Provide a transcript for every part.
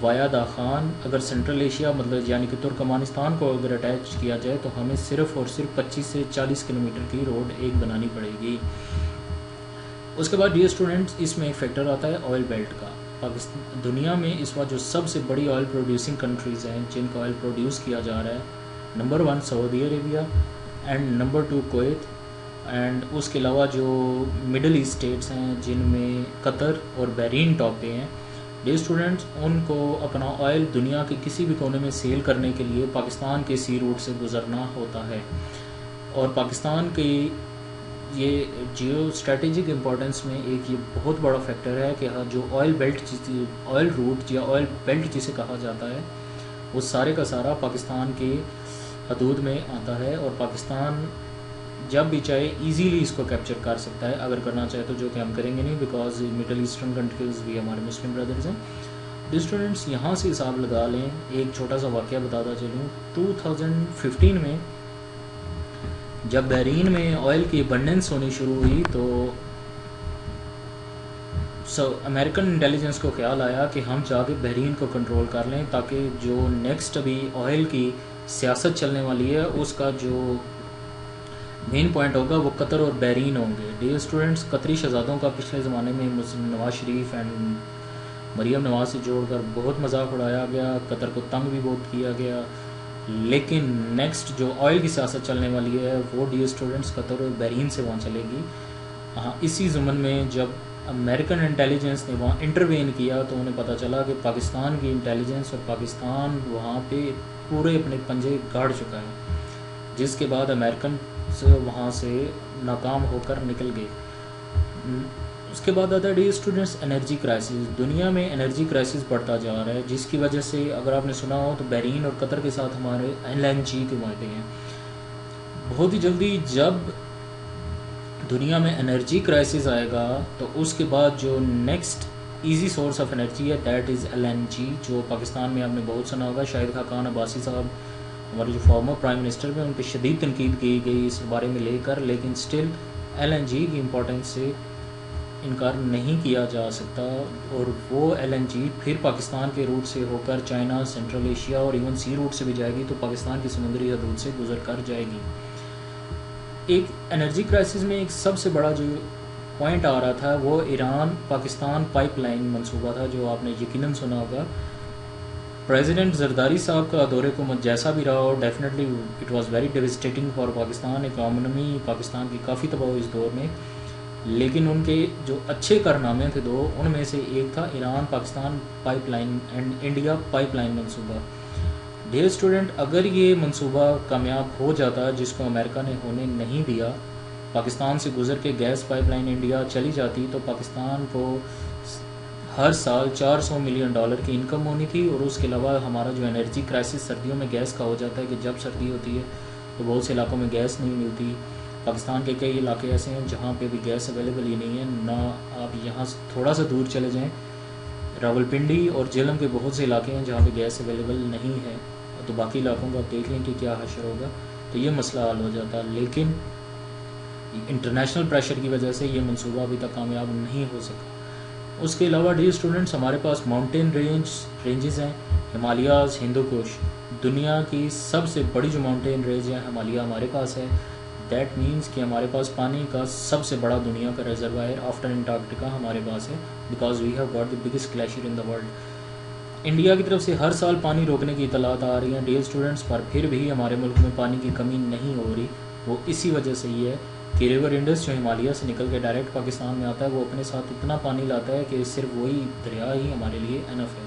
وایا داخان اگر central Asia مطلب یعنی کہ ترکمانستان کو اگر اٹیچ کیا جائے تو ہمیں صرف اور صرف 25 سے 40 کلومیٹر کی روڈ ایک بنانی پڑے گی. اس کے بعد ڈیئر اسٹوڈنٹس اس میں ایک فیکٹر آتا ہے آئل بیلٹ کا. پاکستان دنیا میں اس وقت جو سب سے بڑی آئل پروڈیوسنگ کنٹریز ہیں جن کا آئل پروڈیوس کیا جا رہا ہے، number 1 Saudi Arabia and number 2 Kuwait, and اس کے علاوہ جو مڈل ایسٹ اسٹیٹس ہیں جن میں قطر اور بحرین ٹاپ پہ ہیں. ڈیئر اسٹوڈنٹس ان کو اپنا آئل دنیا کے کسی بھی کونے میں سیل کرنے کے لیے پاکستان کے سی روٹ سے گزرنا ہوتا ہے، اور پاکستان کی یہ جیو اسٹریٹجک امپورٹنس میں ایک یہ بہت بڑا فیکٹر ہے کہ جو آئل روٹ یا آئل بیلٹ جسے کہا جاتا ہے وہ سارے کا سارا پاکستان کے حدود میں آتا ہے، اور پاکستان جب بھی چاہے ایزیلی اس کو کیپچر کر سکتا ہے اگر کرنا چاہے تو، جو کہ ہم کریں گے نہیں بیکاز مڈل ایسٹرن کنٹریز بھی ہمارے مسلم بردرز ہیں. اسٹوڈنٹس یہاں سے حساب لگا لیں، ایک چھوٹا سا واقعہ بتاتا چلوں. 2015 میں جب بحرین میں آئل کی ابنڈنس ہونی شروع ہوئی تو امریکن انٹیلیجنس کو خیال آیا کہ ہم جا کے بحرین کو کنٹرول کر لیں تاکہ جو نیکسٹ ابھی آئل کی سیاست چلنے والی ہے اس کا جو مین پوائنٹ ہوگا وہ قطر اور بحرین ہوں گے. ڈیئر اسٹوڈنٹس قطری شہزادوں کا پچھلے زمانے میں نواز شریف اینڈ مریم نواز سے جوڑ کر بہت مذاق اڑایا گیا، قطر کو تنگ بھی بہت کیا گیا، لیکن نیکسٹ جو آئل کی سیاست چلنے والی ہے وہ ڈیئر اسٹوڈنٹس قطر اور بحرین سے وہاں چلے گی. ہاں اسی ضمن میں جب امریکن انٹیلیجنس نے وہاں انٹروین کیا تو انہیں پتہ چلا کہ پاکستان کی انٹیلیجنس اور پاکستان وہاں پہ پورے اپنے پنجے گاڑ چکا ہے، جس کے بعد امریکن وہاں سے ناکام ہو کر نکل گئے. اس کے بعد آتا ہے ڈیئر اسٹوڈنٹس انرجی کرائسس. دنیا میں انرجی کرائسس بڑھتا جا رہا ہے جس کی وجہ سے اگر آپ نے سنا ہو تو بحرین اور قطر کے ساتھ ہمارے LNG کے معاہدے ہیں. بہت ہی جلدی جب دنیا میں انرجی کرائسس آئے گا تو اس کے بعد جو next easy source of energy ہے دیٹ از LNG، جو پاکستان میں آپ نے بہت سنا ہوگا. شاہد خاقان عباسی صاحب ہمارے جو فارمر پرائم منسٹر میں ان پہ شدید تنقید کی گئی اس بارے میں لے کر، لیکن سٹل LNG کی امپورٹنس سے انکار نہیں کیا جا سکتا، اور وہ LNG پھر پاکستان کے روٹ سے ہو کر چائنا، سینٹرل ایشیا اور ایون سی روٹ سے بھی جائے گی تو پاکستان کی سمندری حدود سے گزر کر جائے گی. ایک انرجی کرائسس میں ایک سب سے بڑا جو پوائنٹ آ رہا تھا وہ ایران پاکستان پائپ لائن منصوبہ تھا، جو آپ نے یقیناً سنا ہوگا. پریزیڈنٹ زرداری صاحب کا دور حکومت جیسا بھی رہا ہو definitely it was very devastating for Pakistan. Economy Pakistan کی کافی تباہ ہوئی اس دور میں، لیکن ان کے جو اچھے کارنامے تھے دو ان میں سے ایک تھا Iran Pakistan pipe line and India pipe line منصوبہ. ڈیئر اسٹوڈنٹ اگر یہ منصوبہ کامیاب ہو جاتا جس کو امریکہ نے ہونے نہیں دیا، پاکستان سے گزر کے گیس پائپ لائن انڈیا چلی جاتی تو پاکستان کو ہر سال $400 ملین کی انکم ہونی تھی، اور اس کے علاوہ ہمارا جو انرجی کرائسس سردیوں میں گیس کا ہو جاتا ہے کہ جب سردی ہوتی ہے تو بہت سے علاقوں میں گیس نہیں ملتی. پاکستان کے کئی علاقے ایسے ہیں جہاں پہ بھی گیس اویلیبل ہی نہیں ہے. نہ آپ یہاں سے تھوڑا سا دور چلے جائیں راولپنڈی اور جہلم کے بہت سے علاقے ہیں جہاں پہ گیس اویلیبل نہیں ہے، تو باقی علاقوں کا آپ دیکھ لیں کہ کیا حشر ہوگا، تو یہ مسئلہ حل ہو جاتا. لیکن انٹرنیشنل پریشر کی وجہ سے یہ منصوبہ ابھی تک کامیاب نہیں ہو سکا. اس کے علاوہ ڈیئر اسٹوڈنٹس ہمارے پاس ماؤنٹین رینجز ہیں، ہمالیاز، ہندو کوش. دنیا کی سب سے بڑی جو ماؤنٹین رینج ہے ہمالیہ ہمارے پاس ہے. دیٹ مینس کہ ہمارے پاس پانی کا سب سے بڑا دنیا کا ریزروائر آفٹر انٹارکٹیکا ہمارے پاس ہے، because we have got the biggest glacier in the world. India کی طرف سے ہر سال پانی روکنے کی اطلاعات آ رہی ہیں ڈیئر اسٹوڈنٹس، پر پھر بھی ہمارے ملک میں پانی کی کمی نہیں ہو رہی. وہ اسی وجہ سے یہ ہے کہ ریور انڈس جو ہمالیہ سے نکل کے ڈائریکٹ پاکستان میں آتا ہے وہ اپنے ساتھ اتنا پانی لاتا ہے کہ صرف وہی دریا ہی ہمارے لیے انف ہے.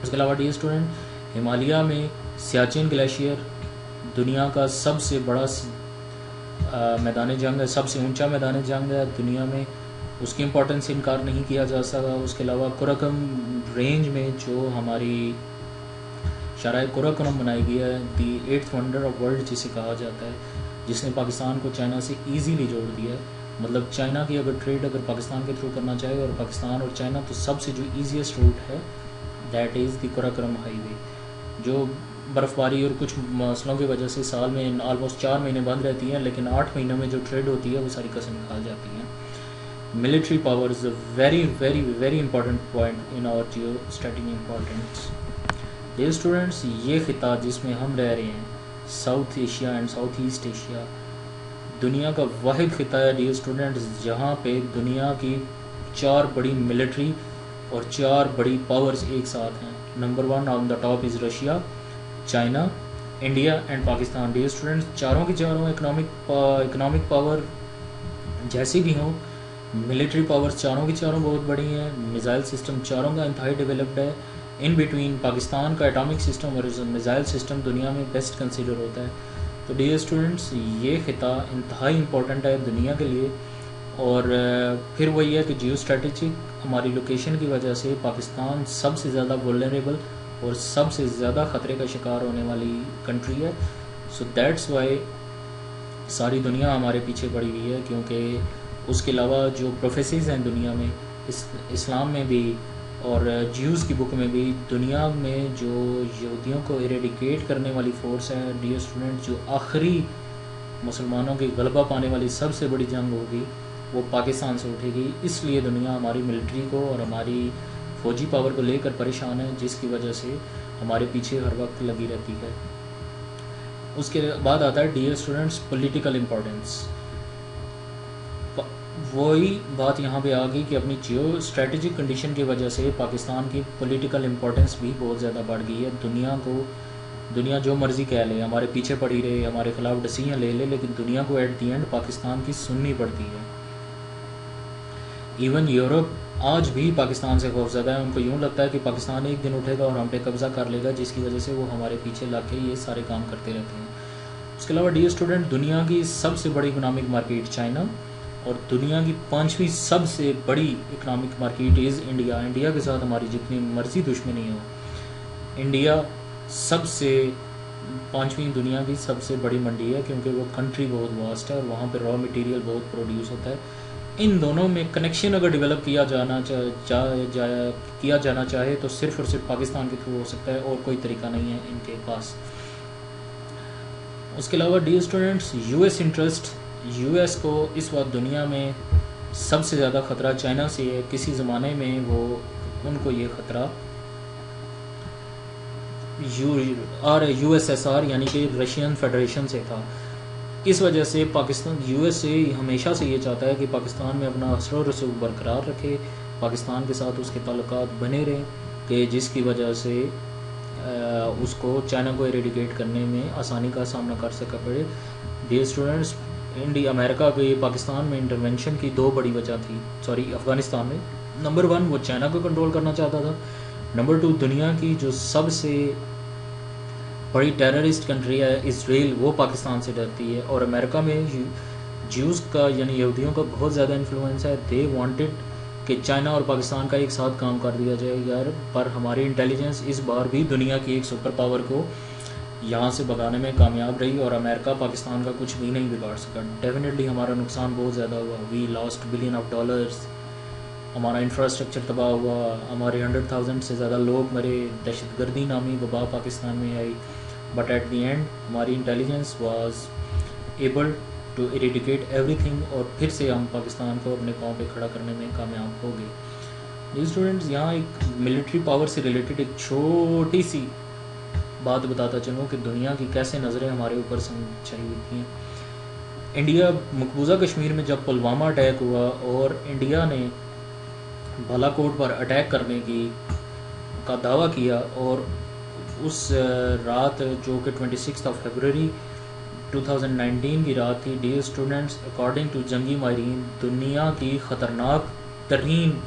اس کے علاوہ ڈیئر اسٹوڈنٹ ہمالیہ میں سیاچن گلیشیئر دنیا کا سب سے بڑا میدان جنگ ہے، سب سے اونچا میدان جنگ ہے دنیا میں، اس کی امپورٹنس سے انکار نہیں کیا جا سکا. اس کے علاوہ کوراکم رینج میں جو ہماری شاہراہ کوراکورم بنائی گئی ہے، دی 8th ونڈر آف ورلڈ جسے کہا جاتا ہے، جس نے پاکستان کو چائنا سے ایزیلی جوڑ دیا ہے. مطلب چائنا کی اگر ٹریڈ اگر پاکستان کے تھرو کرنا چاہے اور پاکستان اور چائنا، تو سب سے جو ایزیسٹ روٹ ہے دیٹ از دی کوراکورم ہائی وے، جو برف باری اور کچھ مسئلوں کی وجہ سے سال میں آلموسٹ 4 مہینے بند رہتی ہیں، لیکن 8 مہینوں میں جو ٹریڈ ہوتی ہے وہ ساری قسم کھا جاتی ہیں. military power is a very, very, very important point in our geostrategic importance. Dear students, یہ خطہ جس میں ہم رہ رہے ہیں South Asia and South East Asia دنیا کا واحد خطہ ہے ڈیئر اسٹوڈنٹس جہاں پہ دنیا کی 4 بڑی ملٹری اور 4 بڑی پاورز ایک ساتھ ہیں. Number 1 on the top is Russia, China, India and Pakistan. Dear students چاروں کی چاروں اکنامک پاور جیسی بھی ہوں, ملٹری پاورز چاروں کی چاروں بہت بڑی ہیں, میزائل سسٹم چاروں کا انتہائی ڈیولپڈ ہے. ان بٹوین پاکستان کا ایٹامک سسٹم اور میزائل سسٹم دنیا میں بیسٹ کنسیڈر ہوتا ہے. تو ڈیئر اسٹوڈنٹس یہ خطہ انتہائی امپورٹنٹ ہے دنیا کے لیے, اور پھر وہی ہے کہ جیو اسٹریٹجک ہماری لوکیشن کی وجہ سے پاکستان سب سے زیادہ وولنریبل اور سب سے زیادہ خطرے کا شکار ہونے والی کنٹری ہے. سو دیٹس وائی ساری دنیا ہمارے پیچھے پڑی ہوئی ہے, کیونکہ اس کے علاوہ جو پروفیسیز ہیں دنیا میں اسلام میں بھی اور جیوز کی بک میں بھی, دنیا میں جو یہودیوں کو ایریڈیکیٹ کرنے والی فورس ہے ڈیئر اسٹوڈنٹ, جو آخری مسلمانوں کی غلبہ پانے والی سب سے بڑی جنگ ہوگی وہ پاکستان سے اٹھے گی. اس لیے دنیا ہماری ملٹری کو اور ہماری فوجی پاور کو لے کر پریشان ہے, جس کی وجہ سے ہمارے پیچھے ہر وقت لگی رہتی ہے. اس کے بعد آتا ہے ڈیئر اسٹوڈنٹس پولیٹیکل امپورٹنس. وہی بات یہاں پہ آ گئی کہ اپنی جیو اسٹریٹجک کنڈیشن کی وجہ سے پاکستان کی پولیٹیکل امپورٹنس بھی بہت زیادہ بڑھ گئی ہے. دنیا جو مرضی کہہ لے, ہمارے پیچھے پڑی رہے, ہمارے خلاف ڈسیزن لے لے, لیکن دنیا کو ایٹ دی اینڈ پاکستان کی سننی پڑتی ہے. ایون یورپ آج بھی پاکستان سے خوف زدہ ہے. ان کو یوں لگتا ہے کہ پاکستان ایک دن اٹھے گا اور ہم پہ قبضہ کر لے گا, جس کی وجہ سے وہ ہمارے پیچھے لگ کے یہ سارے کام کرتے رہتے ہیں. اس کے علاوہ ڈیئر اسٹوڈنٹ دنیا کی سب سے بڑی اکنامک مارکیٹ چائنا, اور دنیا کی 5ویں سب سے بڑی economic market is India. India کے ساتھ ہماری جتنی مرضی دشمنی ہو, انڈیا سب سے 5ویں دنیا کی سب سے بڑی منڈی ہے, کیونکہ وہ کنٹری بہت واسٹ ہے اور وہاں پہ را مٹیریل بہت پروڈیوس ہوتا ہے. ان دونوں میں کنیکشن اگر ڈیولپ کیا جانا چاہے تو صرف اور صرف پاکستان کے تھرو ہو سکتا ہے, اور کوئی طریقہ نہیں ہے ان کے پاس. اس کے علاوہ dear students U S interest, U S کو اس وقت دنیا میں سب سے زیادہ خطرہ چائنا سے ہے. کسی زمانے میں ان کو یہ خطرہ یو ایس ایس آر یعنی کہ رشین فیڈریشن سے تھا. اس وجہ سے پاکستان یو ایس اے ہمیشہ سے یہ چاہتا ہے کہ پاکستان میں اپنا اثر و رسوخ برقرار رکھے, پاکستان کے ساتھ اس کے تعلقات بنے رہیں, کہ جس کی وجہ سے اس کو چائنا کو ایریڈیکیٹ کرنے میں آسانی کا سامنا کر سکا پڑے. ڈیئر اسٹوڈنٹس امریکہ کے پاکستان میں انٹرونشن کی 2 بڑی وجہ تھی, افغانستان میں. نمبر 1 وہ چائنا کو کنٹرول کرنا چاہتا تھا. نمبر 2 دنیا کی جو سب سے بڑی ٹیررسٹ کنٹری ہے اسرائیل, وہ پاکستان سے ڈرتی ہے. اور امریکہ میں جیوز کا یعنی یہودیوں کا بہت زیادہ انفلوئنس ہے. دے وانٹڈ کہ چائنا اور پاکستان کا ایک ساتھ کام کر دیا جائے یار, پر ہماری انٹیلیجنس اس بار بھی دنیا کی ایک سپر پاور کو یہاں سے بھگانے میں کامیاب رہی, اور امریکہ پاکستان کا کچھ بھی نہیں بگاڑ سکا. ڈیفینیٹلی ہمارا نقصان بہت زیادہ ہوا, وی لاسٹ $1 بلین, ہمارا انفراسٹرکچر تباہ ہوا, ہمارے 100,000 سے زیادہ لوگ مرے, دہشت گردی نامی وبا پاکستان میں آئی. بٹ ایٹ دی اینڈ ہماری intelligence was able to eradicate everything, اور پھر سے ہم پاکستان کو اپنے پاؤں پہ کھڑا کرنے میں کامیاب ہو گئے. ڈیئر اسٹوڈنٹس یہاں ایک ملٹری پاور سے ریلیٹڈ ایک چھوٹی سی بات بتاتا چلوں کہ دنیا کی کیسے نظریں ہمارے اوپر چھائی ہوئی تھیں. انڈیا مقبوضہ کشمیر میں جب پلوامہ اٹیک ہوا اور انڈیا نے بالا کوٹ پر اٹیک کرنے کا دعویٰ کیا, اور اس رات جو کہ 26 فیبروری 2019 کی رات تھی ڈیئر اسٹوڈنٹس, اکارڈنگ ٹو جنگی ماہرین دنیا کی خطرناک ترین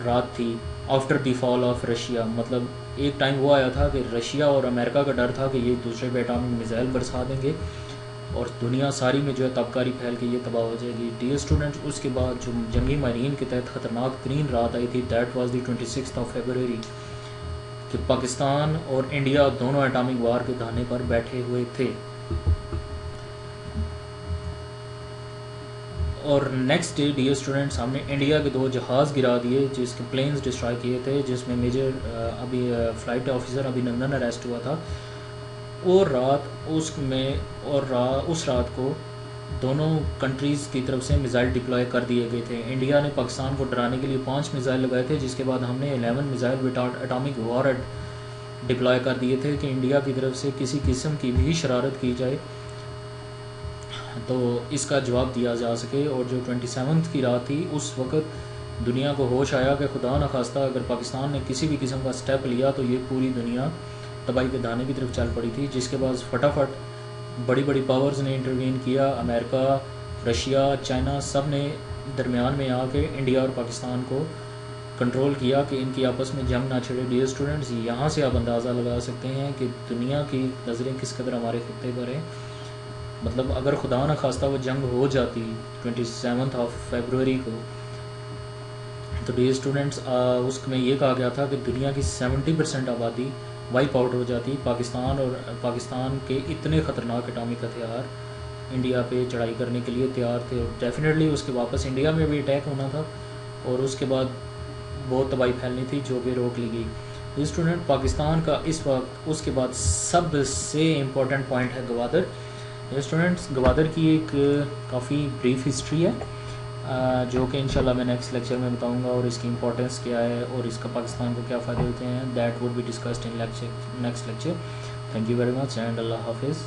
رات تھی after the fall of Russia. مطلب ایک ٹائم وہ آیا تھا کہ رشیا اور امریکہ کا ڈر تھا کہ یہ دوسرے پہ ایٹامک میزائل برسا دیں گے اور دنیا ساری میں جو ہے تابکاری پھیل کے یہ تباہ ہو جائے گی. ڈیئر اسٹوڈنٹس اس کے بعد جو جنگی ماہرین کے تحت خطرناک ترین رات آئی تھی, دیٹ واز دی 26 فیبروری, کہ پاکستان اور انڈیا دونوں ایٹامک وار کے دہانے پر بیٹھے ہوئے تھے. اور نیکسٹ ڈے ڈیئر اسٹوڈنٹس ہم نے انڈیا کے 2 جہاز گرا دیے, جس کے پلینز ڈسٹرائے کیے تھے, جس میں major flight officer Abhinandan arrest ہوا تھا. اور اس رات کو دونوں کنٹریز کی طرف سے میزائل ڈپلوائے کر دیے گئے تھے. انڈیا نے پاکستان کو ڈرانے کے لیے 5 میزائل لگائے تھے، جس کے بعد ہم نے 11 missile with atomic war deploy کر دیے تھے کہ انڈیا کی طرف سے کسی قسم کی بھی شرارت کی جائے تو اس کا جواب دیا جا سکے. اور جو 27 کی رات تھی اس وقت دنیا کو ہوش آیا کہ خدا نخواستہ اگر پاکستان نے کسی بھی قسم کا سٹیپ لیا تو یہ پوری دنیا تباہی کے دانے کی طرف چل پڑی تھی، جس کے بعد فٹافٹ بڑی بڑی پاورز نے انٹروین کیا. امریکہ، رشیا، چائنا سب نے درمیان میں آ کے انڈیا اور پاکستان کو کنٹرول کیا کہ ان کی آپس میں جنگ نہ چھڑے. ڈیئر اسٹوڈنٹس، یہاں سے آپ اندازہ لگا سکتے ہیں کہ دنیا کی نظریں کس قدر ہمارے خطے پر ہیں. مطلب اگر خدا نخواستہ وہ جنگ ہو جاتی 27 فیبروری کو تو ڈیئر اسٹوڈنٹس اس میں یہ کہا گیا تھا کہ دنیا کی 70% آبادی وائپ آؤٹ ہو جاتی. پاکستان کے اتنے خطرناک اٹامک ہتھیار انڈیا پہ چڑھائی کرنے کے لیے تیار تھے، اور ڈیفینیٹلی اس کے واپس انڈیا میں بھی اٹیک ہونا تھا اور اس کے بعد بہت تباہی پھیلنی تھی جو کہ روک لی گئی. اسٹوڈنٹ، پاکستان کا اس وقت اس کے بعد سب سے امپورٹنٹ پوائنٹ ہے گوادر. اسٹوڈنٹس، گوادر کی ایک کافی بریف ہسٹری ہے جو کہ انشاءاللہ میں نیکسٹ لیکچر میں بتاؤں گا، اور اس کی امپورٹنس کیا ہے اور اس کا پاکستان کو کیا فائدے ہوتے ہیں. That would be discussed in next lecture. Thank you very much and اللہ حافظ.